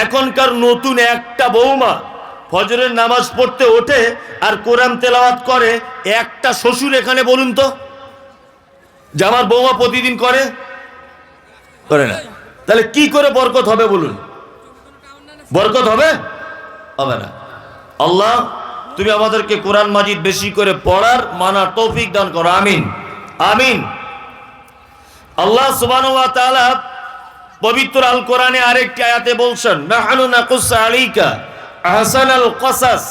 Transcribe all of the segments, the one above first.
এখনকার নতুন একটা বৌমা ফজরের নামাজ পড়তে ওঠে আর কোরআন তেলাওয়াত করে, একটা শ্বশুর এখানে বলুন তো যে আমার বৌমা প্রতিদিন করে না? তাহলে কি করে বরকত হবে বলুন? বরকত হবে? হবে না। আল্লাহ তুমি আমাদেরকে কোরআন মাজিদ বেশি করে পড়ার মানার তৌফিক দান করো, আমিন আমিন। আল্লাহ সুবহানাহু ওয়া তাআলা পবিত্র আল কোরআনে আরেকটি আয়াতে বলছেন, নাহনু নাকুসসু আলাইকা আহসানাল কসাস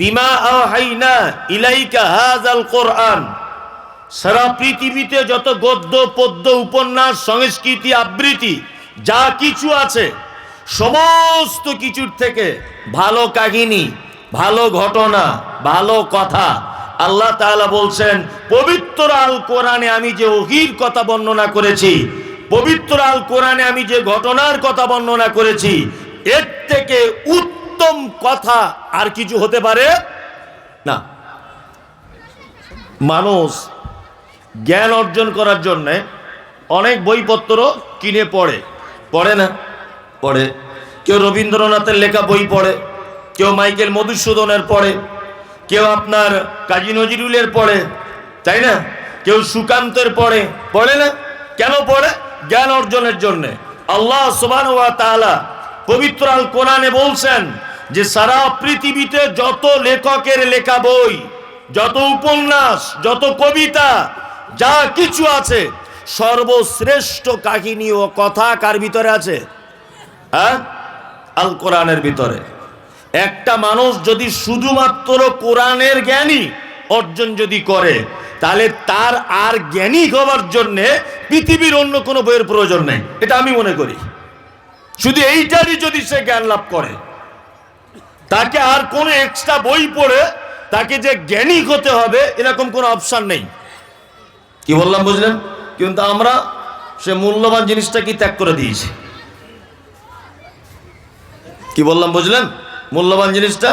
বিমা আওহাইনা ইলাইকা হাযাল কোরআন। সারা পৃথিবীতে যত গদ্য পদ্য উপন্যাস সংস্কৃতি আবৃত্তি যা কিছু আছে সমস্ত কিছুর থেকে ভালো কাহিনী, ভালো ঘটনা, ভালো কথা আল্লাহ তাআলা বলছেন পবিত্র আল কোরআনে আমি যে ওহীর কথা বর্ণনা করেছি, পবিত্র আল কোরআনে আমি যে ঘটনার কথা বর্ণনা করেছি, এর থেকে উত্তম কথা আর কিছু হতে পারে না। মানুষ জ্ঞান অর্জন করার জন্য অনেক বইপত্র কিনে পড়ে না? পড়ে। কেউ রবীন্দ্রনাথের লেখা বই পড়ে, কেউ মাইকেল মধুসূদনের পড়ে, কেউ আপনার কাজী নজরুলের পড়ে, তাই না? কেউ সুকান্তের পড়ে না? কেন পড়ে? জ্ঞান অর্জনের জন্য। আল্লাহ সুবহানাহু ওয়া তাআলা পবিত্র আল কোরআনে বলছেন যে সারা পৃথিবীতে যত লেখকের লেখা বই, যত উপন্যাস, যত কবিতা যা কিছু আছে সর্বশ্রেষ্ঠ কাহিনী ও কথা কার ভিতরে আছে? হ্যাঁ, আল কোরআনের ভিতরে। একটা মানুষ যদি শুধুমাত্র কোরআনের জ্ঞানী অর্জন যদি করে, তাহলে তার আর জ্ঞানী হওয়ার জন্য পৃথিবীর অন্য কোনো বইয়ের প্রয়োজন নেই, এটা আমি মনে করি। শুধু এইটারই যদি সে জ্ঞান লাভ করে, তাকে আর কোনো এক্সট্রা বই পড়ে তাকে যে জ্ঞানী হতে হবে এরকম কোনো অপশন নেই। কি বললাম বুঝলেন? কিন্তু আমরা সে মূল্যবান জিনিসটা কি ত্যাগ করে দিয়েছি। কি বললাম বুঝলেন? মূল্যবান জিনিসটা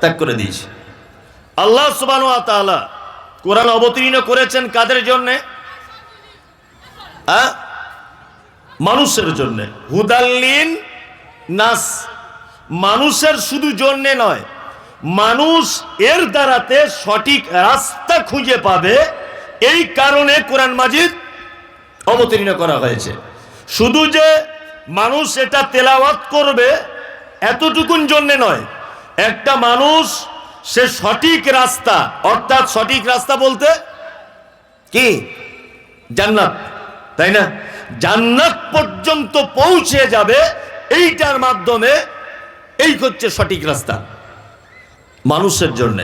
ত্যাগ করে দিয়েছি। আল্লাহ সুবহানাহু ওয়া তাআলা কোরআন অবতীর্ণ করেছেন কাদের জন্য? মানুষের জন্য। হুদাল্লিন নাস, মানুষের শুধু জন্য নয়, মানুষ এর দ্বারাতে সঠিক রাস্তা খুঁজে পাবে, এই কারণে কোরআন মাজিদ অবতীর্ণ করা হয়েছে। শুধু যে মানুষ এটা তেলাওয়াত করবে এতটুকুন জন্য নয়, একটা মানুষ সে সঠিক রাস্তা, অর্থাৎ সঠিক রাস্তা বলতে কি? জান্নাত, তাই না? জান্নাত পর্যন্ত পৌঁছে যাবে এইটার মাধ্যমে। এই হচ্ছে সঠিক রাস্তা মানুষের জন্য।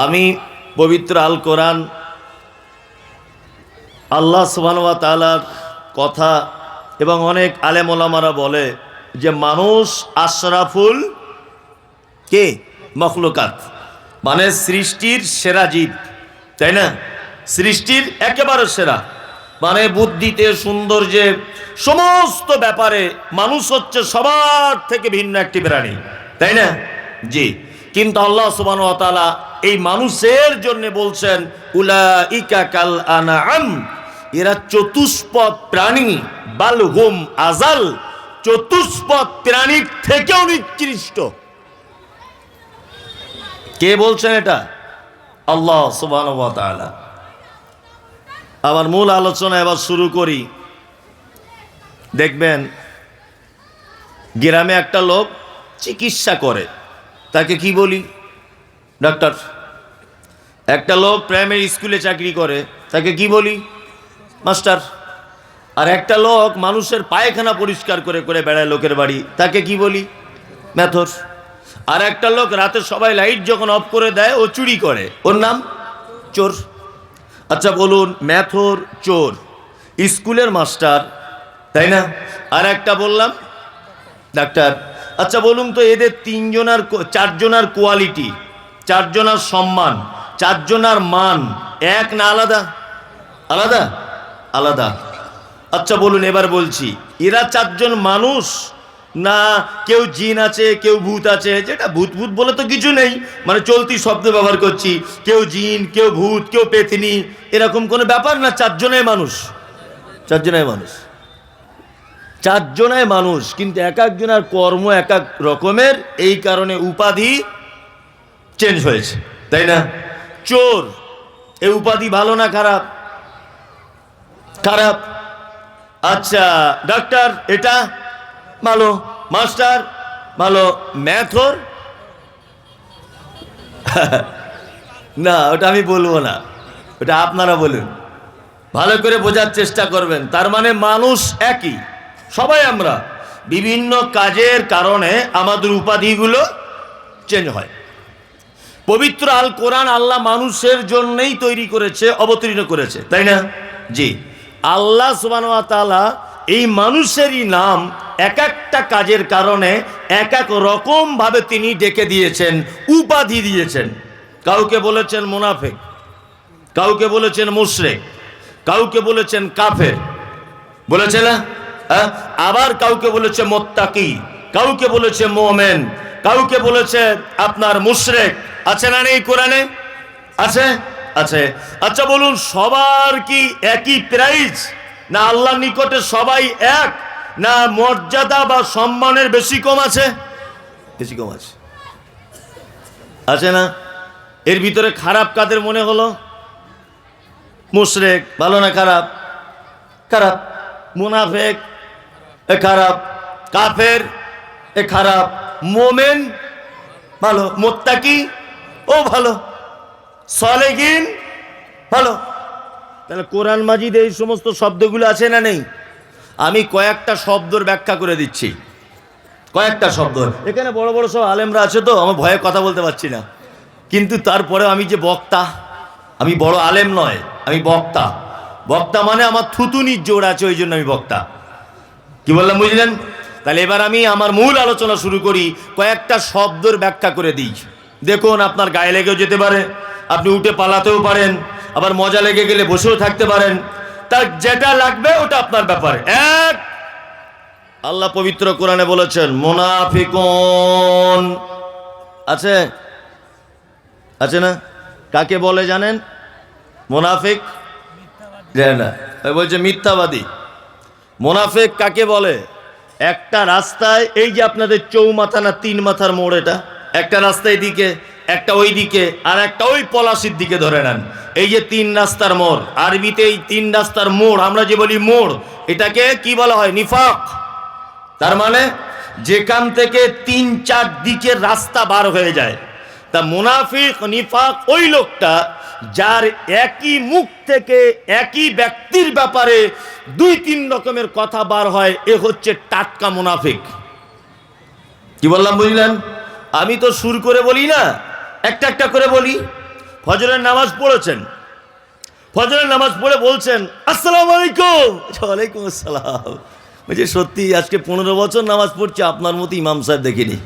আমি পবিত্র আল কোরআন আল্লাহ সুবহানাহু ওয়া তাআলার কথা এবং অনেক আলেম ওলামারা বলে যে মানুষ আশরাফুল কে মখলুকাত, মানে সৃষ্টির সেরা জীব, তাই না? সৃষ্টির একেবারে সেরা, মানে বুদ্ধিতে, সৌন্দর্যে, সমস্ত ব্যাপারে মানুষ হচ্ছে সবার থেকে ভিন্ন একটি প্রাণী, তাই না? জি। কিন্তু আল্লাহ সুবহানাহু ওয়া তাআলা এই মানুষের জন্য বলছেন উলাইকা কাল আনআম, এরা চতুষ্পদ প্রাণী, বাল হুম আজাল, চতুষ্পদ প্রাণীর থেকেও নিকৃষ্ট। কে বলছেন এটা? আল্লাহ সুবহানাহু ওয়া তাআলা। আমার মূল আলোচনা এবার শুরু করি। দেখবেন গ্রামে একটা লোক চিকিৎসা করে, তাকে কি বলি? ডাক্তার। একটা লোক প্রাইমারি স্কুলে চাকরি করে, তাকে কি বলি? মাস্টার। আর একটা লোক মানুষের পায়খানা পরিষ্কার করে করে বেড়ায় লোকের বাড়ি, তাকে কি বলি? মেথর। আর একটা লোক রাতে সবাই লাইট যখন অফ করে দেয় ও চুরি করে, ওর নাম চোর। আচ্ছা বলুন, মেথর চোর, স্কুলের মাস্টার, তাই না? আর একটা বললাম ডাক্তার। আচ্ছা বলুন তো এদের চারজনার কোয়ালিটি, চারজনার সম্মান, চারজনার মান এক না আলাদা? আলাদা? আলাদা। আচ্ছা বলুন, এবার বলছি, এরা চারজন মানুষ না কেউ জিন আছে, কেউ ভূত আছে? যেটা ভূত ভূত বলে তো কিছু নেই, মানে চলতি শব্দ ব্যবহার করছি। কেউ জিন, কেউ ভূত, কেউ পেতনি, এরকম কোনো ব্যাপার না। চারজনের মানুষ, চারজনের মানুষ। চারজনায় মানুষ, কিন্তু এক একজনের কর্ম এক এক রকমের, এই কারণে উপাধি চেঞ্জ হয়েছে, তাই না? চোর, এই উপাধি ভালো না খারাপ? খারাপ। আচ্ছা ডাক্তার, এটা ভালো। মাস্টার ভালো। ম্যাথর না, ওটা আমি বলবো না, ওটা আপনারা বলুন, ভালো করে বোঝার চেষ্টা করবেন। তার মানে মানুষ একই, সবাই আমরা, বিভিন্ন কাজের কারণে আমাদের উপাধিগুলো চেঞ্জ হয়। পবিত্র আল কোরআন আল্লাহ মানুষের জন্যই তৈরি করেছে, অবতীর্ণ করেছে, তাই না? জি। আল্লাহ সুবহানাহু ওয়া তাআলা এই মানুষেরই নাম এক একটা কাজের কারণে এক এক রকম ভাবে তিনি ডেকে দিয়েছেন, উপাধি দিয়েছেন। কাউকে বলেছেন মুনাফিক, কাউকে বলেছেন মুশরিক, কাউকে বলেছেন কাফের, বলেছে না? আবার কাউকে বলেছে মুত্তাকি, কাউকে বলেছে মুমিন, কাউকে বলেছে আপনার মুশরিক। আছে না নেই কোরআনে? আছে, আছে। আচ্ছা বলুন, সবার কি একই প্রাইজ, না আল্লাহর নিকটে সবাই এক, না মর্যাদা বা সম্মানের বেশি কম আছে? বেশি কম আছে, আছে না? এর ভিতরে খারাপ কাদের মনে হলো? মুশরিক ভালো না খারাপ? খারাপ। মুনাফিক এ খারাপ, কাফের এ খারাপ, মুমিন ভালো, মুত্তাকি ও ভালো, সালেহিন ভালো। তাহলে কোরআন মাজিদে এই সমস্ত শব্দগুলো আছে না নেই? আমি কয়েকটা শব্দের ব্যাখ্যা করে দিচ্ছি, কয়েকটা শব্দ। এখানে বড় বড় সব আলেমরা আছে, তো আমার ভয়ে কথা বলতে পারছি না, কিন্তু তারপরে আমি যে বক্তা, আমি বড় আলেম নয়, আমি বক্তা। বক্তা মানে আমার থুতুনির জোর আছে, ওই জন্য আমি বক্তা। কি বললাম বুঝলেন? তাহলে এবার আমি আমার মূল আলোচনা শুরু করি, কয়েকটা শব্দের ব্যাখ্যা করে দিই। দেখুন, আপনার গায়ে লেগেও যেতে পারে, আপনি উঠে পালাতেও পারেন, আবার মজা লেগে গেলে বসেও থাকতে পারেন, তার যেটা লাগবে ওটা আপনার ব্যাপারে। এক, আল্লাহ পবিত্র কোরআনে বলেছেন মুনাফিকুন। আছে, আছে না? কাকে বলে জানেন? মুনাফিক না, বলছে মিথ্যাবাদী। মুনাফিক কাকে বলে? একটা রাস্তায়, এই যে আপনাদের চৌমাথা না তিন মাথার মোড়, এটা একটা রাস্তা এদিকে, একটা ওই দিকে, আর একটা ওই পলাশির দিকে ধরে নেন, এই যে তিন রাস্তার মোড়। আরবিতে এই তিন রাস্তার মোড়, আমরা যে বলি মোড়, এটাকে কি বলা হয়? নিফাক। তার মানে যেখান থেকে তিন চার দিকের রাস্তা বার হয়ে যায়। তা মুনাফিক, নিফাক ওই লোকটা যার একই মুখ থেকে একই ব্যক্তির ব্যাপারে দুই তিন রকমের কথা বার হয়, এ হচ্ছে টাটকা মুনাফিক। কি বললাম বুঝলেন? আমি তো সুর করে বলি না, একটা একটা করে বলি। ফজরের নামাজ পড়েছেন, ফজরের নামাজ পড়ে বলছেন আসসালামু আলাইকুম। ওয়ালাইকুম আসসালাম। বলছে সত্যি আজকে 15 বছর নামাজ পড়ছি, আপনার মতো ইমাম সাহেব দেখিনি।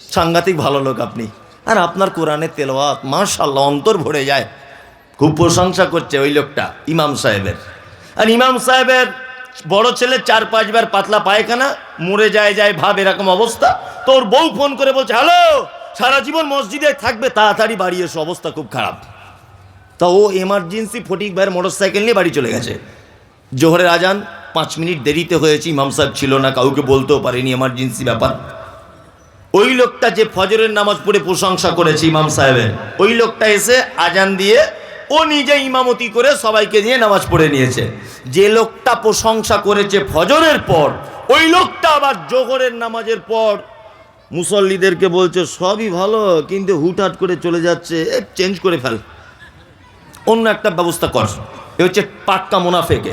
সাংঘাতিক ভালো লোক আপনি, আর আপনার কোরআনের তেলাওয়াত মাশাআল্লাহ অন্তর ভরে যায়। খুব প্রশংসা করছে ওই লোকটা ইমাম সাহেবের। আর ইমাম সাহেবের বড় ছেলে 4-5 বার পাতলা পায়খানা, মরে যায় ভাব, এরকম অবস্থা। তোর বউ ফোন করে বলছে হ্যালো, সারা জীবন মসজিদে থাকবে, তাড়াতাড়ি বাড়ি এসো, অবস্থা খুব খারাপ। তা ও এমার্জেন্সি ফটিক ভাইয়ের মোটরসাইকেল নিয়ে বাড়ি চলে গেছে। জোহরের আজান 5 মিনিট দেরিতে হয়েছে, ইমাম সাহেব ছিল না, কাউকে বলতেও পারেনি, এমার্জেন্সি ব্যাপার। ওই লোকটা যে ফজরের নামাজ পড়ে প্রশংসা করেছে ইমাম সাহেবের, ওই লোকটা এসে আজান দিয়ে ও নিজে ইমামতি করে সবাইকে নিয়ে নামাজ পড়ে নিয়েছে। যে লোকটা প্রশংসা করেছে ফজরের পর, ওই লোকটা আবার জোহরের নামাজের পর মুসল্লিদেরকে বলছে সবই ভালো, কিন্তু হুটহাট করে চলে যাচ্ছে, চেঞ্জ করে ফেল, অন্য একটা ব্যবস্থা কর। এ হচ্ছে পাক্কা মুনাফিক।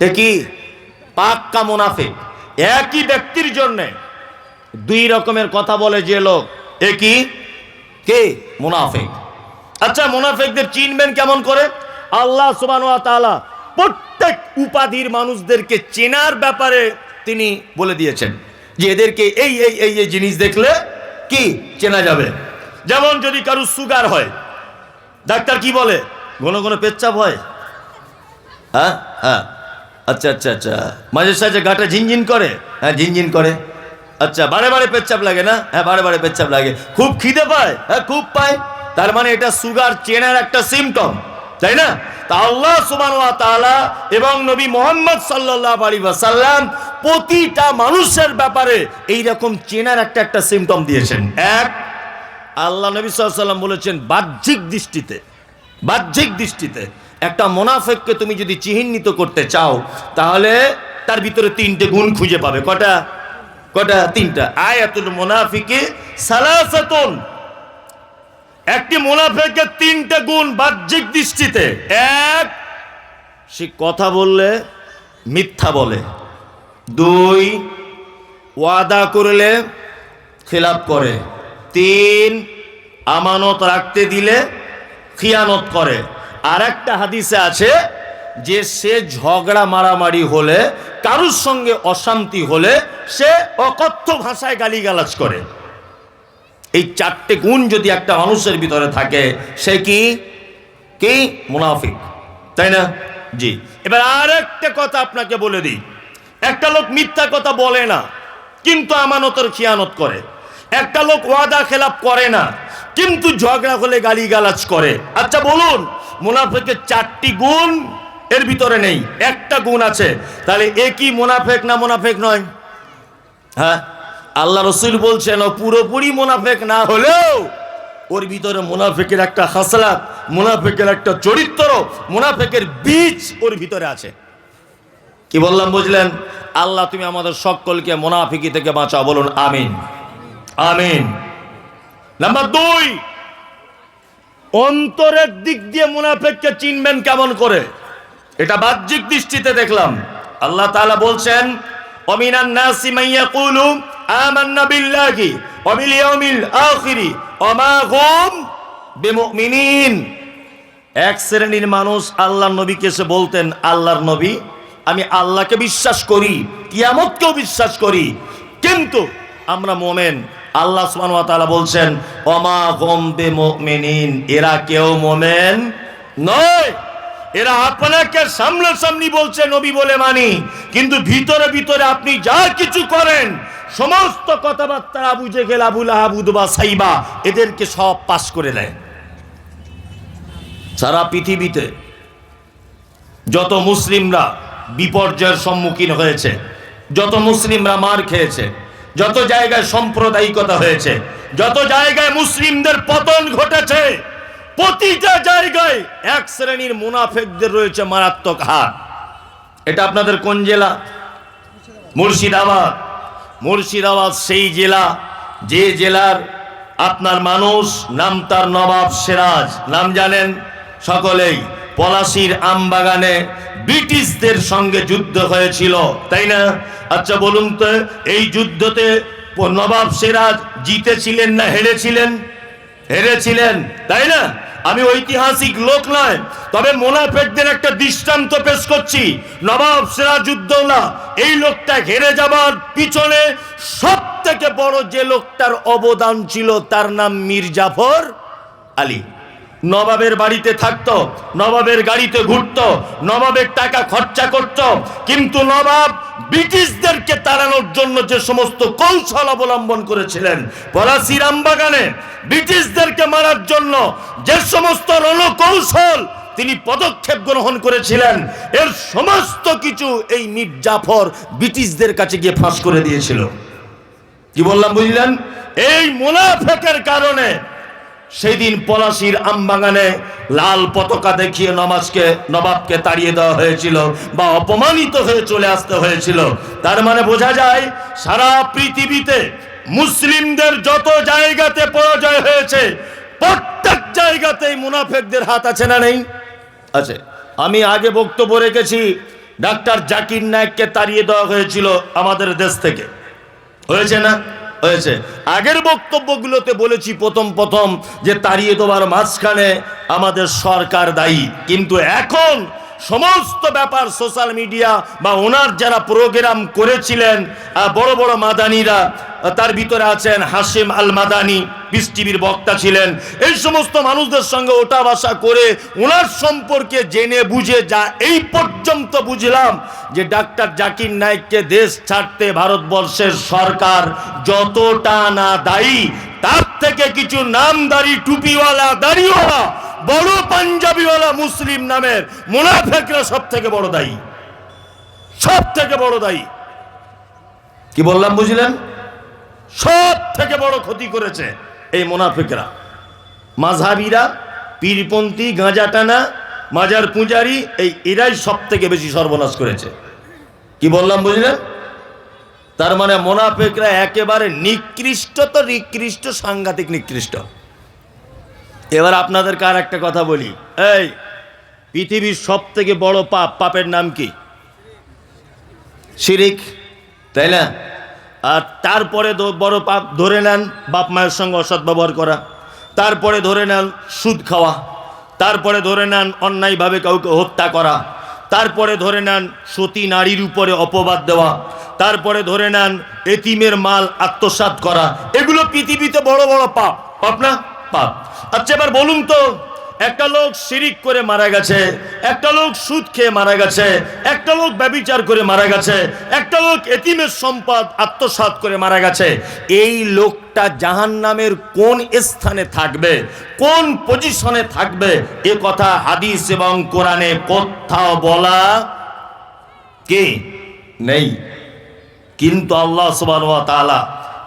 এ কি? পাক্কা মুনাফিক। একই ব্যক্তির জন্যে দুই রকমের কথা বলে যে লোক, এ কি? কে? মুনাফিক। আচ্ছা, মুনাফিকদের চিনবেন কেমন করে? আল্লাহ সুবহানাহু ওয়া তাআলা প্রত্যেক উপাধির মানুষদেরকে চেনার ব্যাপারে তিনি বলে দিয়েছেন যে এদেরকে এই এই এই এই জিনিস দেখলে কি চেনা যাবে। যেমন যদি কারো সুগার হয়, ডাক্তার কি বলে? ঘন ঘন পেচ্ছাপ হয়। হ্যাঁ হ্যাঁ, আচ্ছা আচ্ছা আচ্ছা। মাঝে সাঝে গাটা ঝিনঝিন করে? হ্যাঁ ঝিনঝিন করে। আচ্ছা, বারে বারে পেচ্ছাপ লাগে না? হ্যাঁ বারে বারে পেচ্ছাপ লাগে। খুব খিদে পায়? হ্যাঁ খুব পায়। তার মানে এটা সুগার চেনার একটা সিমটম, তাই না? তা আল্লাহ সুবহানাহু ওয়া তাআলা এবং নবী মুহাম্মদ সাল্লাল্লাহু আলাইহি ওয়াসাল্লাম প্রতিটা মানুষের ব্যাপারে এই রকম চেনার একটা সিম্পটম দিয়েছেন। এক, আল্লাহ নবী সাল্লাল্লাহু আলাইহি ওয়াসাল্লাম বলেছেন বাহ্যিক দৃষ্টিতে একটা মুনাফিককে তুমি যদি চিহ্নিত করতে চাও তাহলে তার ভিতরে তিনটে গুণ খুঁজে পাবে। কটা? তিনটা। আয়াতুল মুনাফিকি সালাসাতুন, একটি মুনাফিকের তিনটে গুণ বাহ্যিক দৃষ্টিতে। এক, সে কথা বললে মিথ্যা বলে। দুই, ওয়াদা করলে খেলাপ করে। তিন, আমানত রাখতে দিলে খিয়ানত করে। আর একটা হাদিসে আছে যে সে ঝগড়া মারামারি হলে, কারুর সঙ্গে অশান্তি হলে সে অকথ্য ভাষায় গালিগালাজ করে। এই চারটে গুণ যদি একটা মানুষের ভিতরে থাকে সে কি মুনাফিক, তাই না? জি। এবার আর একটা কথা আপনাকে বলে দিই, একটা লোক মিথ্যা কথা বলে না কিন্তু আমানতের খিয়ানত করে। একটা লোক ওয়াদা খেলাপ করে না কিন্তু ঝগড়া হলে গালিগালাজ করে। আচ্ছা বলুন, মুনাফিকের চারটি গুণ এর ভিতরে নেই, একটা গুণ আছে, তাহলে এ কি মুনাফিক না মুনাফিক নয়? হ্যাঁ, আল্লাহ রাসূল বলছেন ও পুরোপুরি মুনাফিক না হলেও ওর ভিতরে মুনাফিকের একটা খাসলাত, মুনাফিকের একটা চরিত্র, মুনাফিকের বীজ ওর ভিতরে আছে। কি বললাম বুঝলেন? আল্লাহ তুমি আমাদের সকলকে মুনাফিকি থেকে বাঁচাও, বলুন আমিন আমিন। নাম্বার দুই, অন্তরের দিক দিয়ে মুনাফিককে চিনবেন কেমন করে? এটা বাহ্যিক দৃষ্টিতে দেখলাম। আল্লাহ তাআলা বলছেন ওমিনান নাসি মান ইয়াকুলু আমান্না বিল্লাহি ওয়া বিল ইয়াউমিল আখির ওয়া মা হুম বিমুমিনিন। এক শ্রেণীর মানুষ আল্লাহর নবীকে এসে বলতেন, আল্লাহর নবী আমি আল্লাহকে বিশ্বাস করি, কিয়ামতকেও বিশ্বাস করি, কিন্তু আমরা মুমিন। আল্লাহ সুবহানাহু ওয়া তাআলা বলছেন ওয়া মা হুম বিমুমিনিন, এরা কেউ মুমিন নয়। এরা আপনাকে সামনাসামনি বলছে নবী বলে মানি, কিন্তু ভিতরে ভিতরে আপনি যা কিছু করেন সমস্ত কথাবার্তা আবু জেহেল, আবু লাহাব, উতবা, সাইবা এদেরকে সব পাস করে দেয়। সারা পৃথিবীতে যত মুসলিমরা বিপর্যয়ের সম্মুখীন হয়েছে, যত মুসলিমরা মার খেয়েছে, যত জায়গায় সাম্প্রদায়িকতা হয়েছে, যত জায়গায় মুসলিমদের পতন ঘটেছে, প্রতিটা জায়গায় এক শ্রেণীর মুনাফিকদের রয়েছে মারাত্মক হাত। এটা আপনাদের কোন জেলা? মুর্শিদাবাদ। মুর্শিদাবাদ সেই জেলা যে জেলার আপনার মানুষ নাম তার নবাব সিরাজ, নাম জানেন সকলেই। পলাশীর আমবাগানে ব্রিটিশদের সঙ্গে যুদ্ধ হয়েছিল, তাই না? আচ্ছা বলুন তো, এই যুদ্ধতে নবাব সিরাজ জিতেছিলেন না হেরেছিলেন? হেরেছিলেন, তাই না? আমি ঐতিহাসিক লোক নয়, তবে মুনাফিকদের একটা দৃষ্টান্ত পেশ করছি। নবাব সিরাজউদ্দৌলা এই লোকটা হেরে যাবার পিছনে সব থেকে বড় যে লোকটার অবদান ছিল তার নাম মীর জাফর আলী। নবাবের বাড়িতে থাকতো, নবাবের গাড়িতে ঘুরতো, নবাবের টাকা খরচা করত, কিন্তু নবাব ব্রিটিশদেরকে তাড়ানোর জন্য যে সমস্ত কৌশল অবলম্বন করেছিলেন, পলাশীর আমবাগানে ব্রিটিশদেরকে মারার জন্য যে সমস্ত রণকৌশল তিনি পদক্ষেপ গ্রহণ করেছিলেন, এর সমস্ত কিছু এই মীর জাফর ব্রিটিশদের কাছে গিয়ে ফাঁস করে দিয়েছিল। কি বললাম বুঝলেন? এই মুনাফিকের কারণে সেই দিন পলাশীর আমবাগানে লাল পতাকা দেখিয়ে নবাবকে তাড়িয়ে দেওয়া হয়েছিল বা অপমানিত হয়ে চলে আসতে হয়েছিল। তার মানে বোঝা যায় সারা পৃথিবীতে মুসলিমদের যত জায়গাতে পরাজয় হয়েছে প্রত্যেক জায়গাতেই মুনাফিকদের হাত আছে না নেই? আছে। আমি আগে বক্তব্য রেখেছি, ডাক্তার জাকির নায়েককে তাড়িয়ে দেওয়া হয়েছিল আমাদের দেশ থেকে, হয়েছে না? হয়েছে। আগের বক্তব্যগুলোতে বলেছি প্রথম যে তাড়িয়ে দেওয়ার মাঝখানে আমাদের সরকার দায়ী, কিন্তু এখন সমস্ত ব্যাপার সোশ্যাল মিডিয়া বা ওনার যারা প্রোগ্রাম করেছিলেন বড় বড় মাদানিরা, তার ভিতরে আছেন হাশিম আল মাদানি, পিস টিভির বক্তা ছিলেন, এই সমস্ত মানুষদের সঙ্গে ওঠা বসা করে ওনার সম্পর্কে জেনে বুঝে যা এই পর্যন্ত বুঝলাম যে ডাক্তার জাকির নায়েককে দেশ ছাড়তে ভারতবর্ষের সরকার যতটা না দায়ী, তার থেকে কিছু নামদারি টুপিওয়ালা দাড়িওয়ালা বড় পাঞ্জাবিওয়ালা মুসলিম নামের মুনাফিকরা সব থেকে বড় দায়ী, সব থেকে বড় দায়ী। কি বললাম বুঝলেন? সব থেকে বড় ক্ষতি করেছে এই মুনাফিকরা। মাযহাবীরা, পীরপন্থী, গাঁজা টানা, মাজার পূজারি, এরাই সব থেকে বেশি সর্বনাশ করেছে। কি বললাম বুঝলেন? তার মানে মুনাফিকরা একেবারে নিকৃষ্ট, তো নিকৃষ্ট, সাংঘাতিক নিকৃষ্ট। এবার আপনাদেরকে আর একটা কথা বলি, এই পৃথিবীর সব থেকে বড় পাপের নাম কি? শিরিক, তাই না? আর তারপরে বড় পাপ ধরে নেন বাপ মায়ের সঙ্গে অসৎ ব্যবহার করা, তারপরে ধরে নেন সুদ খাওয়া, তারপরে ধরে নেন অন্যায়ভাবে কাউকে হত্যা করা, তারপরে ধরে নেন সতী নারীর উপরে অপবাদ দেওয়া, তারপরে ধরে নেন এতিমের মাল আত্মসাৎ করা। এগুলো পৃথিবীতে বড় বড় পাপ, পাপ না? পাপ। আচ্ছা এবার বলুন তো, একটা লোক শিরিক করে মারা গেছে, একটা লোক সুদ খেয়ে মারা গেছে, একটা লোক ব্যভিচার করে মারা গেছে, একটা লোক এতিমের সম্পদ আত্মসাৎ করে মারা গেছে, এই লোকটা জাহান্নামের কোন স্থানে থাকবে, কোন পজিশনে থাকবে, এ কথা হাদিস এবং কোরআনে কোথাও বলা কি নেই। কিন্তু আল্লাহ সুবহানাহু ওয়া তাআলা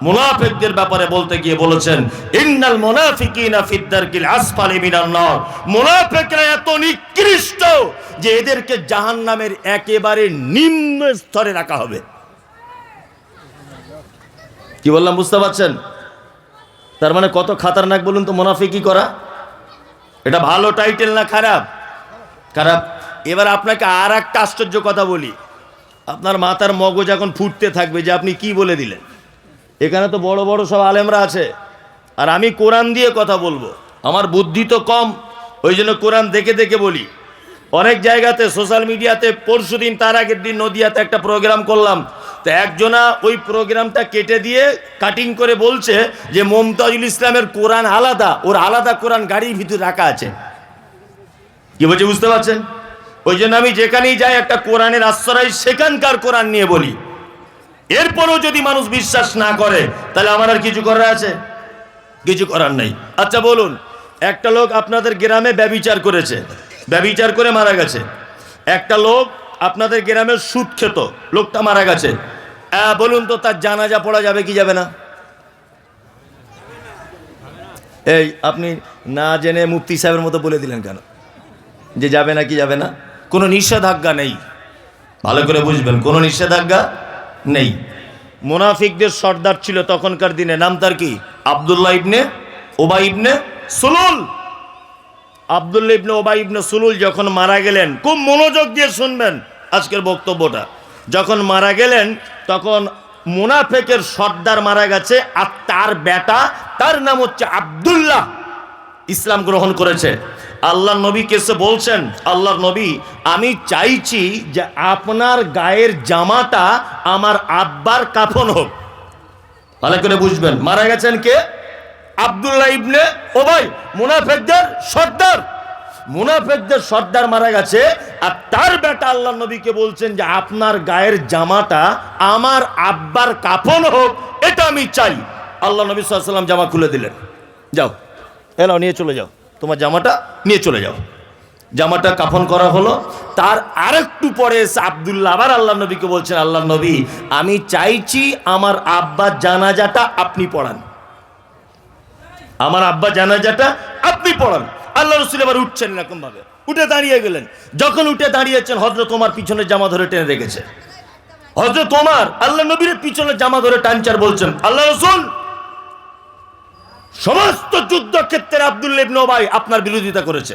মুনাফিকদের ব্যাপারে বলতে গিয়ে বলেছেন, ইন্নাল মুনাফিকিনা ফিদ দারকিল আসফালি মিনান নার। মুনাফিকরা এত নিকৃষ্ট যে এদেরকে জাহান্নামের একেবারে নিম্ন স্তরে রাখা হবে। কি বললাম বুঝতে পারছেন? তার মানে কত খাতারনাক বলুন তো মুনাফিকি করা। এটা ভালো টাইটেল না খারাপ? খারাপ। এবার আপনাকে আর একটা আশ্চর্য কথা বলি, আপনার মাথার মগজ এখন ফুটতে থাকবে যে আপনি কি বলে দিলেন। এখানে তো বড় বড় সব আলেমরা আছে, আর আমি কোরআন দিয়ে কথা বলবো। আমার বুদ্ধি তো কম, ওই জন্য কোরআন দেখে দেখে বলি। অনেক জায়গাতে সোশ্যাল মিডিয়াতে, পরশুদিন তার আগের দিন নদিয়াতে একটা প্রোগ্রাম করলাম, তো একজনা ওই প্রোগ্রামটা কেটে দিয়ে কাটিং করে বলছে যে মুমতাজুল ইসলামের কোরআন আলাদা, ওর আলাদা কোরআন গাড়ির ভিতরে রাখা আছে। কি বলছে বুঝতে পারছেন? ওই জন্য আমি যেখানেই যাই একটা কোরআনের আশ্রয় সেখানকার কোরআন নিয়ে বলি। এরপরেও যদি মানুষ বিশ্বাস না করে তাহলে আমার আর কিছু করার আছে? কিছু করার নেই। আচ্ছা বলুন, একটা লোক আপনাদের গ্রামে ব্যভিচার করেছে, ব্যভিচার করে মারা গেছে। একটা লোক আপনাদের গ্রামে সুদ খেত, লোকটা মারা গেছে। বলুন তো তার জানাজা পড়া যাবে কি যাবে না? এই আপনি না জেনে মুফতি সাহেবের মতো বলে দিলেন কেন যে যাবে না কি যাবে না? কোনো নিষেধাজ্ঞা নেই, ভালো করে বুঝবেন, কোনো নিষেধাজ্ঞা নেই। মুনাফিকদের সর্দার ছিল তখনকার দিনে, নাম তার কি? আব্দুল্লাহ ইবনে উবাই ইবনে সুলুল। আব্দুল্লাহ ইবনে উবাই ইবনে সুলুল যখন মারা গেলেন, খুব মনোযোগ দিয়ে শুনবেন আজকের বক্তব্যটা, যখন মারা গেলেন তখন মুনাফিকের সর্দার মারা গেছে, আর তার বেটা, তার নাম হচ্ছে আব্দুল্লাহ, ইসলাম গ্রহণ করেছে। আল্লাহ নবী কেসে বলছেন, আল্লাহর নবী, আমি চাইছি যে আপনার গায়ের জামাটা আমার আব্বার কাফন হোক। ভালো করে বুঝবেন, মারা গেছেন কে? আব্দুল্লাহ ইবনে উবাই, মুনাফিকদের সর্দার। মুনাফিকদের সর্দার মারা গেছে, আর তার বেটা আল্লাহ নবীকে বলছেন যে আপনার গায়ের জামাটা আমার আব্বার কাফন হোক, এটা আমি চাই। আল্লাহ নবী সাল্লাল্লাহু আলাইহি ওয়াসাল্লাম জামা খুলে দিলেন, যাও এলাও নিয়ে চলে যাও, তোমার জামাটা নিয়ে চলে যাও। জামাটা কাফন করা হলো। তার আরেকটু পরে এসে আব্দুল্লাহ আবার আল্লাহ নবীকে বলছেন, আল্লাহ নবী, আমি চাইছি আমার আব্বার জানাজাটা আপনি পড়ান, আমার আব্বা জানাজাটা আপনি পড়ান। আল্লাহ রাসূল এবার উঠছেন এরকম ভাবে, উঠে দাঁড়িয়ে গেলেন। যখন উঠে দাঁড়িয়েছেন, হযরত ওমর পিছনের জামা ধরে টেনে রেখেছে। হযরত ওমর আল্লাহ নবীর পিছনের জামা ধরে টানচার বলছেন, আল্লাহ রাসূল, সমস্ত যুদ্ধক্ষেত্রে আব্দুল্লাহ ইবনে উবাই আপনার বিরোধিতা করেছে,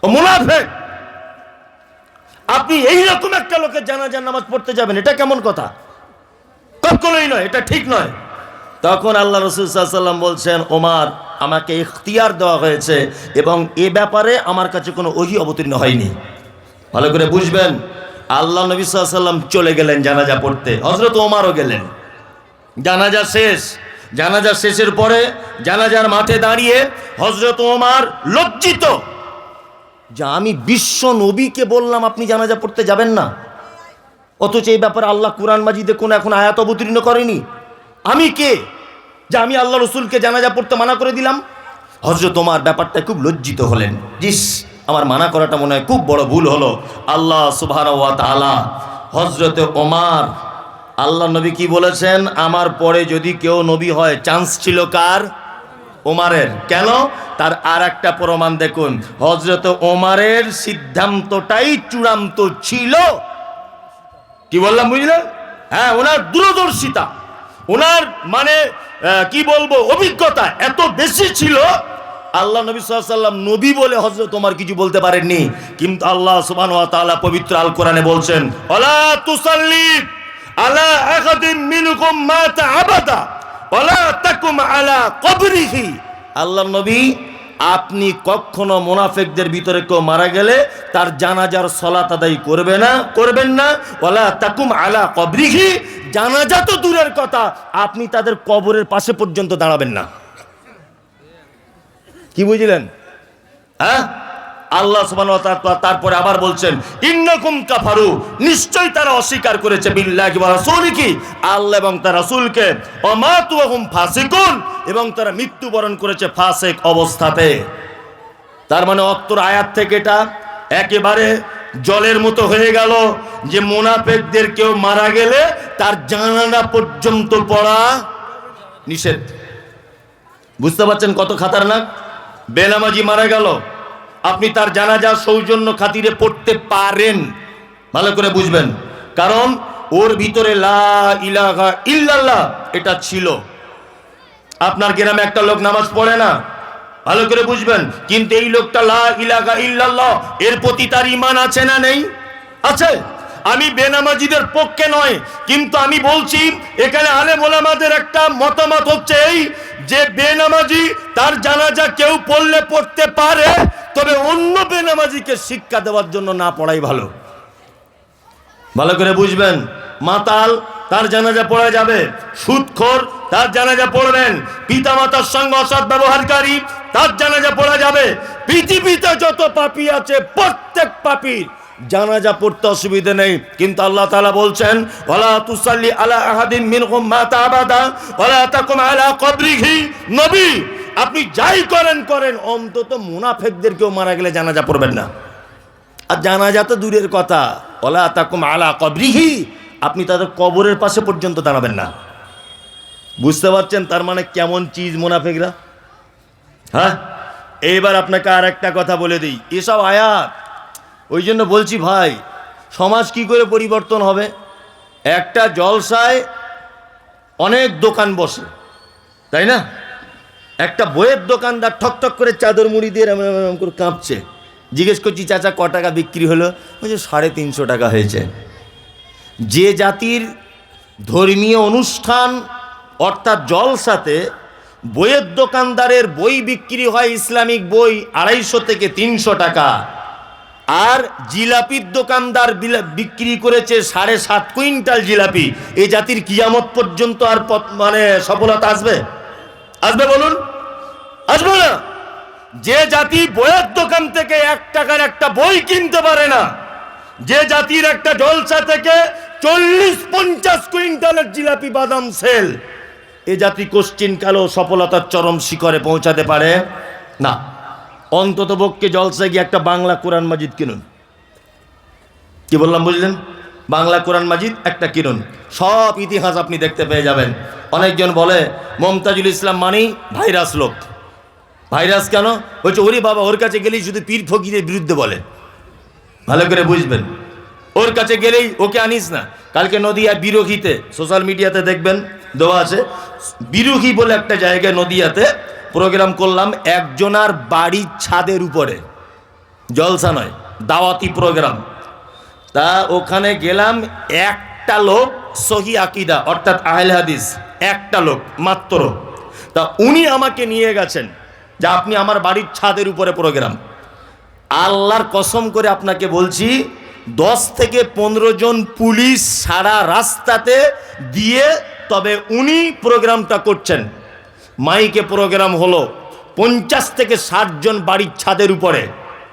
ও মুনাফিক। আপনি এইরকম একটা লোকের জানাজার নামাজ পড়তে যাবেন, এটা কেমন কথা? কখনোই নয়, এটা ঠিক নয়। তখন আল্লাহ রাসূল সাল্লাল্লাহু আলাইহি ওয়াসাল্লাম বলছেন, ওমর, আমাকে ইখতিয়ার দেওয়া হয়েছে এবং এ ব্যাপারে আমার কাছে কোনো ওহী অবতীর্ণ হয়নি। ভালো করে বুঝবেন, আল্লাহ নবী সাল্লাল্লাহু আলাইহি ওয়াসাল্লাম চলে গেলেন জানাজা পড়তে, হযরত ওমরও গেলেন। জানাজা শেষ। জানাজা শেষের পরে জানাজার মাঠে দাঁড়িয়ে হযরত ওমর লজ্জিত যে আমি বিশ্ব নবীকে বললাম আপনি জানাজা পড়তে যাবেন না, অথচ এই ব্যাপারে আল্লাহ কুরআন মাজিদে কোনো এখন আয়াত অবতীর্ণ করেনি। আমি কে যে আমি আল্লাহ রসুলকে জানাজা পড়তে মানা করে দিলাম? হযরত ওমর ব্যাপারটা খুব লজ্জিত হলেন। জিস, আমার মানা করাটা মনে হয় খুব বড় ভুল হলো। আল্লাহ সুবহানাহু ওয়া তাআলা হযরত ওমর, আল্লাহ নবী কি বলেছেন, আমার পরে যদি কেউ নবী হয় চান্স ছিল কার? ওমরের। কেন? তার আর একটা প্রমাণ দেখুন, হযরত ওমরের সিদ্ধান্তটাই চূড়ান্ত ছিল। কি বললাম বুঝলেন? হ্যাঁ, ওনার দূরদর্শিতা, ওনার মানে কি বলবো, অভিজ্ঞতা এত বেশি ছিল। আল্লাহ নবী সাল্লাল্লাহু আলাইহি ওয়াসাল্লাম নবী বলে হযরত ওমর কিছু বলতে পারেননি, কিন্তু আল্লাহ সুবহানাহু ওয়া তাআলা পবিত্র আল কোরআনে বলছেন, ওয়ালা তুসাল্লি আলা আহাদিন মিনকুম মাতা আবাদা ওয়ালা তাকুম আলা কবরিহি। আল্লাহ নবী, আপনি কখনো মুনাফিকদের ভিতরে কেউ মারা গেলে তার জানাজার সালাত আদায় করবেন না। ওয়ালা তাকুম আলা কবরিহি, জানাজা তো দূরের কথা, আপনি তাদের কবরের পাশে পর্যন্ত দাঁড়াবেন না। কি বুঝলেন? হ্যাঁ, আল্লাহ সুবহানাহু ওয়া তাআলা তারপরে আবার বলছেন, ইন্নাকুম কাফারু, নিশ্চয়ই তারা অস্বীকার করেছে বিল্লাহি ওয়া রাসূলিহি, আল্লাহ এবং তার রাসূলকে, ওয়া মাতু ওয়া হুম ফাসিকুন, এবং তারা মৃত্যুবরণ করেছে ফাসিক অবস্থাতে। তার মানে অত্তর আয়াত থেকে এটা একেবারে জলের মতো হয়ে গেল যে মুনাফিকদের কেউ মারা গেলে তার জানাজা পর্যন্ত পড়া নিষেধ। বুঝতে পারছেন কত খাতারনাক? বেনামাজি মারা গেল, আপনি তার জানাজা সৌজন্য খাতিরে পড়তে পারেন, ভালো করে বুঝবেন, কারণ ওর ভিতরে লা ইলাহা ইল্লাল্লাহ এটা ছিল। আপনার গ্রামে একটা লোক নামাজ পড়ে না, ভালো করে বুঝবেন, কিন্তু এই লোকটা লা ইলাহা ইল্লাল্লাহ এর প্রতি তার ঈমান আছে না নেই? আছে। আমি বেনামাজিদের পক্ষে নয়, কিন্তু আমি বলছি এখানে আলেম ওলামাদের একটা মতামত হচ্ছে এই যে বেনামাজি তার জানাজা কেউ পড়লে পড়তে পারে, তবে অন্য বেনামাজিকে শিক্ষা দেওয়ার জন্য না পড়াই ভালো। ভালো করে বুঝবেন, মাতাল তার জানাজা পড়া যাবে, সুদখোর তার জানাজা পড়বেন, পিতামাতার সঙ্গে অসৎ ব্যবহারকারী তার জানাজা পড়া যাবে। পৃথিবীতে যত পাপী আছে প্রত্যেক পাপীর জানাজা পড়তে অসুবিধা নেই, কিন্তু আল্লাহ তাআলা বলছেন, ওয়ালা তুসাল্লি আলা আহাদিন মিনহুম মাতা আবাদা ওয়ালা তাকুম আলা কবরিহি। নবী, আপনি যাই করেন অন্তত মুনাফিকদের কেউ মারা গেলে জানাজা পড়বেন না। আর জানাজা তো দূরের কথা, ওয়ালা তাকুম আলা কবরিহি, আপনি তাদের কবরের পাশে পর্যন্ত দাঁড়াবেন না। বুঝতে পারছেন তার মানে কেমন চিজ মুনাফিকরা? হ্যাঁ, এইবার আপনাকে আর একটা কথা বলে দিই, এসব আয়াত, ওই জন্য বলছি ভাই, সমাজ কি করে পরিবর্তন হবে? একটা জলসায় অনেক দোকান বসে, তাই না? একটা বইয়ের দোকানদার ঠকঠক করে চাদর মুড়ি দিয়ে এরম করে কাঁপছে। জিজ্ঞেস করছি, চাচা ক টাকা বিক্রি হলো? বলছে 350 টাকা হয়েছে। যে জাতির ধর্মীয় অনুষ্ঠান অর্থাৎ জলসাতে বইয়ের দোকানদারের বই বিক্রি হয়, ইসলামিক বই 250 থেকে 300 টাকা, আর জিলাপির দোকানদার বিক্রি করেছে 7.5 কুইন্টাল জিলাপি, এই জাতির কিয়ামত পর্যন্ত আর মানে সফলতা আসবে? বলুন, আসবে না। যে জাতি বইয়ের দোকান থেকে 1 টাকার একটা বই কিনতে পারে না, যে জাতির একটা জলসা থেকে 40-50 কুইন্টালের জিলাপি বাদাম সেল, এ জাতি কোশ্চিন কালো সফলতার চরম শিখরে পৌঁছাতে পারে না। অন্তত পক্ষে জলসায় গিয়ে একটা বাংলা কোরআন মাজিদ কিনুন। কি বললাম বুঝলেন? বাংলা কোরআন মাজিদ একটা কিনুন, সব ইতিহাস আপনি দেখতে পেয়ে যাবেন। অনেকজন বলে মমতাজুল ইসলাম মানি ভাইরাস লোক। ভাইরাস কেন? বলছে ওরে বাবা, ওর কাছে গেলেই শুধু পীর ফকিরের বিরুদ্ধে বলে। ভালো করে বুঝবেন, ওর কাছে গেলেই ওকে আনিস না। কালকে নদিয়া বিরোহীতে সোশ্যাল মিডিয়াতে দেখবেন দেওয়া আছে, বিরোহী বলে একটা জায়গায় নদিয়াতে প্রোগ্রাম করলাম, একজনার বাড়ির ছাদের উপরে, জলসা নয়, দাওয়াতি প্রোগ্রাম। তা ওখানে গেলাম, একটা লোক সহি আকীদা অর্থাৎ আহলে হাদিস, একটা লোক মাত্র। তা উনি আমাকে নিয়ে গেছেন যে আপনি আমার বাড়ির ছাদের উপরে প্রোগ্রাম। আল্লাহর কসম করে আপনাকে বলছি, 10 থেকে 15 জন পুলিশ সারা রাস্তাতে দিয়ে তবে উনি প্রোগ্রামটা করছেন। মাইকে প্রোগ্রাম হলো, 50 থেকে 60 জন বাড়ির ছাদের উপরে।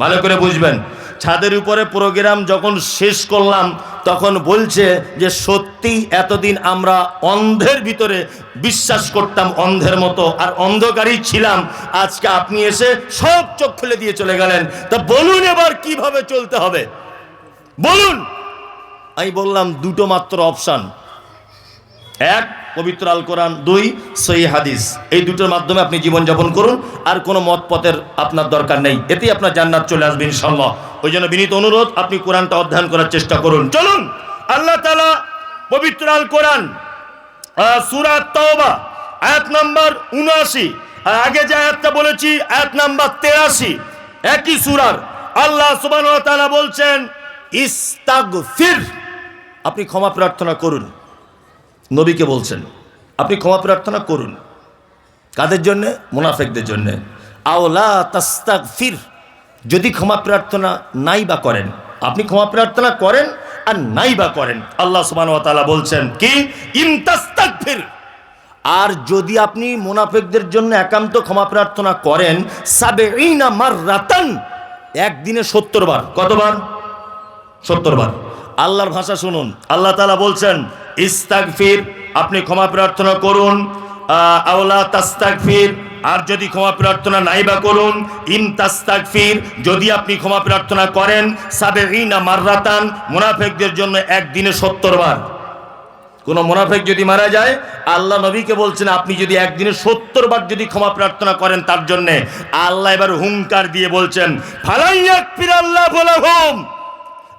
ভালো করে বুঝবেন, ছাদের উপরে প্রোগ্রাম যখন শেষ করলাম তখন বলছে যে সত্যি এতদিন আমরা অন্ধের ভিতরে বিশ্বাস করতাম, অন্ধের মতো, আর অন্ধকারই ছিলাম। আজকে আপনি এসে সব চোখ খুলে দিয়ে চলে গেলেন। তা বলুন এবার কিভাবে চলতে হবে বলুন। আমি বললাম দুটো মাত্র অপশন, এক পবিত্র আল কোরআন, দুই সহিহ হাদিস। এই দুটোর মাধ্যমে আপনি জীবনযাপন করুন, আর কোনো মত পথের আপনার দরকার নেই, এতেই আপনার জান্নাত চলে আসবে ইনশাআল্লাহ। ওই জন্য বিনীত অনুরোধ, আপনি কোরআনটা অধ্যয়ন করার চেষ্টা করুন। চলুন, আল্লাহ তাআলা পবিত্র আল কোরআন সূরা তাওবা আয়াত নাম্বার ৭৯, আর আগে যে আয়াতটা বলেছি আয়াত নাম্বার ৮৩, একই সূরার আল্লাহ সুবহানাহু ওয়া তাআলা বলছেন ইস্তাগফির, আপনি ক্ষমা প্রার্থনা করুন। নবীকে বলছেন আপনি ক্ষমা প্রার্থনা করুন। কাদের জন্য? মুনাফিকদের জন্য। আওলা তাস্তাগফির, যদি ক্ষমা প্রার্থনা নাই বা করেন, আপনি ক্ষমা প্রার্থনা করেন আর নাই বা করেন, আল্লাহ সুবহানাহু ওয়া তাআলা বলছেন কি ইন তাস্তাগফির, আর যদি আপনি মুনাফিকদের জন্য একান্ত ক্ষমা প্রার্থনা করেন, সাবঈনা মাররাতান, একদিনে ৭০ বার। কতবার? ৭০ বার। আল্লাহর ভাষা শুনুন, আল্লাহ তাআলা বলছেন ইস্তাগফির, আপনি ক্ষমা প্রার্থনা করুন। আওলা তাস্তাগফির, আর যদি ক্ষমা প্রার্থনা নাই বা করুন। ইন তাস্তাগফির, যদি আপনি ক্ষমা প্রার্থনা করেন। সাবঈনা মাররাতান, মুনাফিকদের জন্য একদিনে ৭০ বার। কোন মুনাফিক যদি মারা যায়, আল্লাহ নবীকে বলছেন আপনি যদি একদিনে ৭০ বার যদি ক্ষমা প্রার্থনা করেন তার জন্য, আল্লাহ এবার হুঙ্কার দিয়ে বলছেন ফালাইয়াকফিরাল্লাহু লাহুম,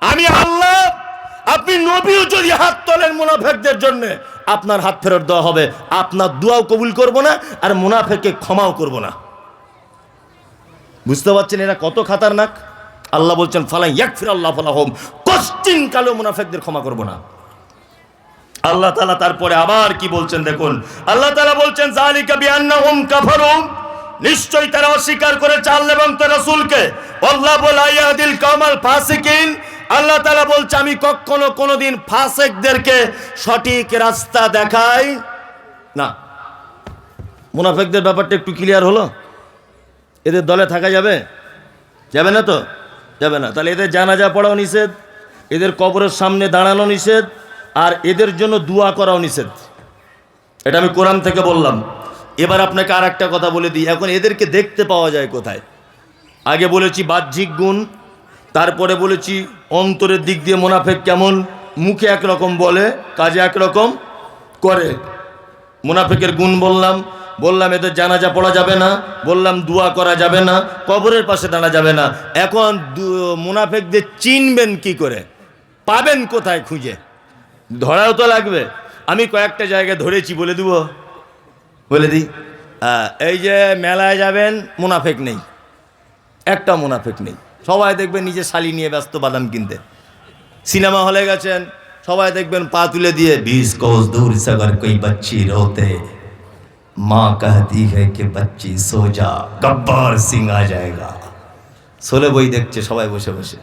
আমি আল্লাহ, আপনি নবীও যদি হাত তোলেন মুনাফিকদের জন্য, আপনার হাত ফেরত দেওয়া হবে, আপনার দোয়াও কবুল করব না, আর মুনাফিককে ক্ষমাও করব না। বুঝতে পারছেন এরা কত খাতারনাক? আল্লাহ বলছেন ফালাইয়াকফিরাল্লাহু লাহুম, কষ্টিন কালো মুনাফিকদের ক্ষমা করব না। আল্লাহ তাআলা তারপরে আবার কি বলছেন দেখুন, আল্লাহ তাআলা বলছেন যালিকা বিআন্নাহুম কাফারু, নিশ্চয়ই তারা অস্বীকার করেছে আল্লাহ এবং তার রাসূলকে। আল্লাহু লা ইয়াহদিল কাওমাল ফাসিকিন, আল্লাহ তাআলা বলছে আমি কখনো কোনোদিন ফাসিকদেরকে সঠিক রাস্তা দেখাই না। মুনাফিকদের ব্যাপারটা একটু ক্লিয়ার হলো? এদের দলে থাকা যাবে? যাবে না তো? যাবে না। তাহলে এদের জানাজা পড়াও নিষেধ, এদের কবরের সামনে দাঁড়ানো নিষেধ, আর এদের জন্য দোয়া করাও নিষেধ। এটা আমি কোরআন থেকে বললাম। এবার আপনাকে আর একটা কথা বলে দিই, এখন এদেরকে দেখতে পাওয়া যায় কোথায়? আগে বলেছি বাহ্যিক গুণ, তারপরে বলেছি অন্তরের দিক দিয়ে মুনাফিক কেমন, মুখে একরকম বলে কাজে একরকম করে। মুনাফিকের গুণ বললাম এদের জানাজা পড়া যাবে না, বললাম দোয়া করা যাবে না, কবরের পাশে দাঁড়া যাবে না। এখন মুনাফিকদের চিনবেন কি করে, পাবেন কোথায় খুঁজে? ধরাও তো লাগবে। আমি কয়েকটা জায়গায় ধরেছি, বলে দিব, বলে দিই। এই যে মেলায় যাবেন, মুনাফিক নেই, একটা মুনাফিক নেই। সবাই দেখবেন নিজে শালি নিয়ে ব্যস্ত বাদাম কিনতে। সিনেমা হলে গেছেন, সবাই দেখবেন পা তুলে দিয়ে 20 কোস দূর সে अगर कोई बच्ची रोते माँ कहती है कि बच्ची सो जा गब्बर सिंह आ जाएगा। সোলে বই দেখছে সবাই বসে বসে,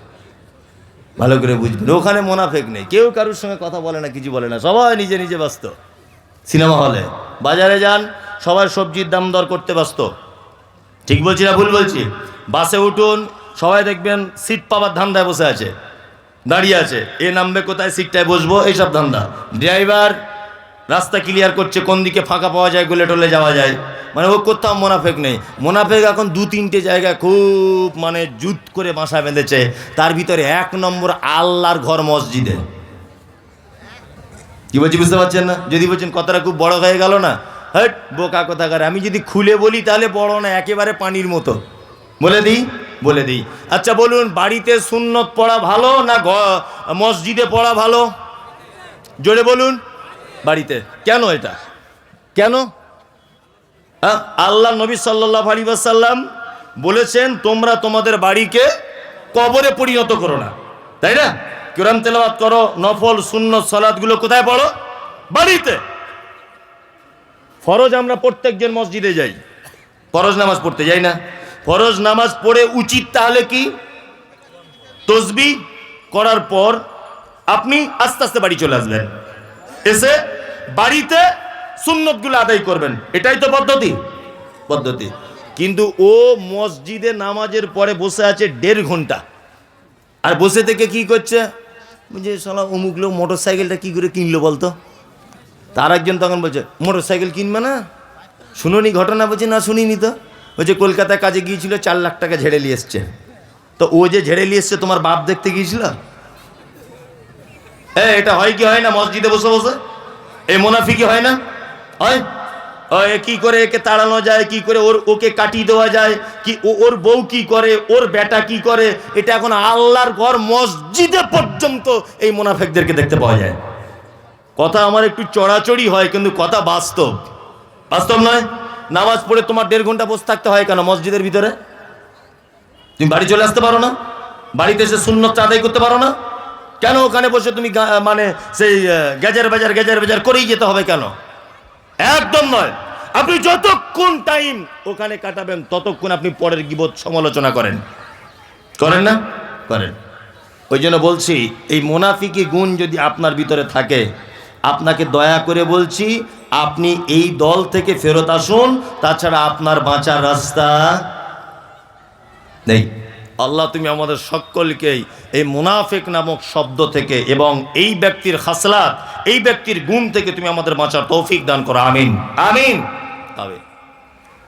ভালো করে বুঝবেন ওখানে মুনাফিক নেই। কেউ কারোর সঙ্গে কথা বলে না, কিছু বলে না, সবাই নিজে নিজে ব্যস্ত। সিনেমা হলে, বাজারে যান, সবাই সবজির দাম দর করতে ব্যস্ত। ঠিক বলছি না ভুল বলছি? বাসে উঠুন, সবাই দেখবেন সিট পাওয়ার ধান্দায় বসে আছে, দাঁড়িয়ে আছে, এ নামবে কোথায়, সিটটায় বসবো, এইসব ধান্দা। ড্রাইভার রাস্তা ক্লিয়ার করছে, কোন দিকে ফাঁকা পাওয়া যায়, গলে টলে যাওয়া যায়। মানে ও কোথাও মুনাফিক নেই। মুনাফিক এখন 2-3টে জায়গায় খুব মানে জুত করে বাসা বেঁধেছে। তার ভিতরে 1 নম্বর আল্লাহর ঘর মসজিদে। কি বলছি বুঝতে পারছেন না? যদি বলছেন কথাটা খুব বড় হয়ে গেল না, হ্যাট বোকা কথাকার, আমি যদি খুলে বলি তাহলে বড় না, একেবারে পানির মতো। বলে দিই। আচ্ছা বলুন, বাড়িতে সুন্নত পড়া ভালো না মসজিদে পড়া ভালো? জোরে বলুন। বাড়িতে। কেন এটা? কেন? আল্লাহ নবী সাল্লাল্লাহু আলাইহি ওয়াসাল্লাম বলেছেন তোমরা তোমাদের বাড়িকে কবরে পরিণত করো না, তাই না? কোরআন তেলাওয়াত করো, নফল সুন্নত সালাতগুলো কোথায় পড়ো? বাড়িতে। ফরজ আমরা প্রত্যেকজন মসজিদে যাই, ফরজ নামাজ পড়তে যাই না? ফরজ নামাজ পড়ে উচিত তাহলে কি, তাসবিহ করার পর আপনি আস্তে আস্তে বাড়ি চলে আসবেন, এসে বাড়িতে সুন্নতগুলো আদায় করবেন। এটাই তো পদ্ধতি। কিন্তু ও মসজিদে নামাজের পরে বসে আছে 1.5 ঘন্টা, আর বসে থেকে কি করছে, বুঝে শালা অমুক লোক মোটর সাইকেলটা কী করে কিনলো বলতো। তার একজন তখন বলছে মোটর সাইকেল কিনবে না, শুনোনি ঘটনা? বলছে না শুনিনি তো। বলছে কলকাতায় কাজে গিয়েছিল, 4 লাখ টাকা ঝেড়ে নিয়ে এসছে। তো ও যে ঝেড়ে নিয়ে এসছে তোমার বাপ দেখতে গিয়েছিল? এটা হয় কি হয় না মসজিদে বসে বসে? এই মুনাফিকি হয় না? হয়। কি করে একে তাড়ানো যায়, কি করে ওকে কাটিয়ে দেওয়া যায়, কি ওর বউ কি করে, ওর বেটা কি করে, এটা এখন আল্লাহর ঘর মসজিদে পর্যন্ত এই মুনাফিকদেরকে দেখতে পাওয়া যায়। কথা আমার একটু চড়াচড়ি হয়, কিন্তু কথা বাস্তব। বাস্তব নয়? নামাজ পড়ে তোমার 1.5 ঘন্টা বসে থাকতে হয় কেন মসজিদের ভিতরে? তুমি বাড়ি চলে আসতে পারো না? বাড়িতে এসে সুন্নত আদায় করতে পারো না কেন? ওখানে বসে তুমি মানে সেই গেজের বাজার করেই যেতে হবে কেন? একদম নয়। আপনি যতক্ষণ টাইম ওখানে কাটাবেন ততক্ষণ আপনি পরের গীবত সমালোচনা করেন না? করেন। ওই জন্য বলছি, এই মুনাফিকি গুণ যদি আপনার ভিতরে থাকে, আপনাকে দয়া করে বলছি আপনি এই দল থেকে ফেরত আসুন, তাছাড়া আপনার বাঁচার রাস্তা নেই। আল্লাহ তুমি আমাদের সকলকেই এই মুনাফিক নামক শব্দ থেকে এবং এই ব্যক্তির খাসলাত, এই ব্যক্তির গুণ থেকে তুমি আমাদের বাঁচার তৌফিক দান করো। আমিন আমিন।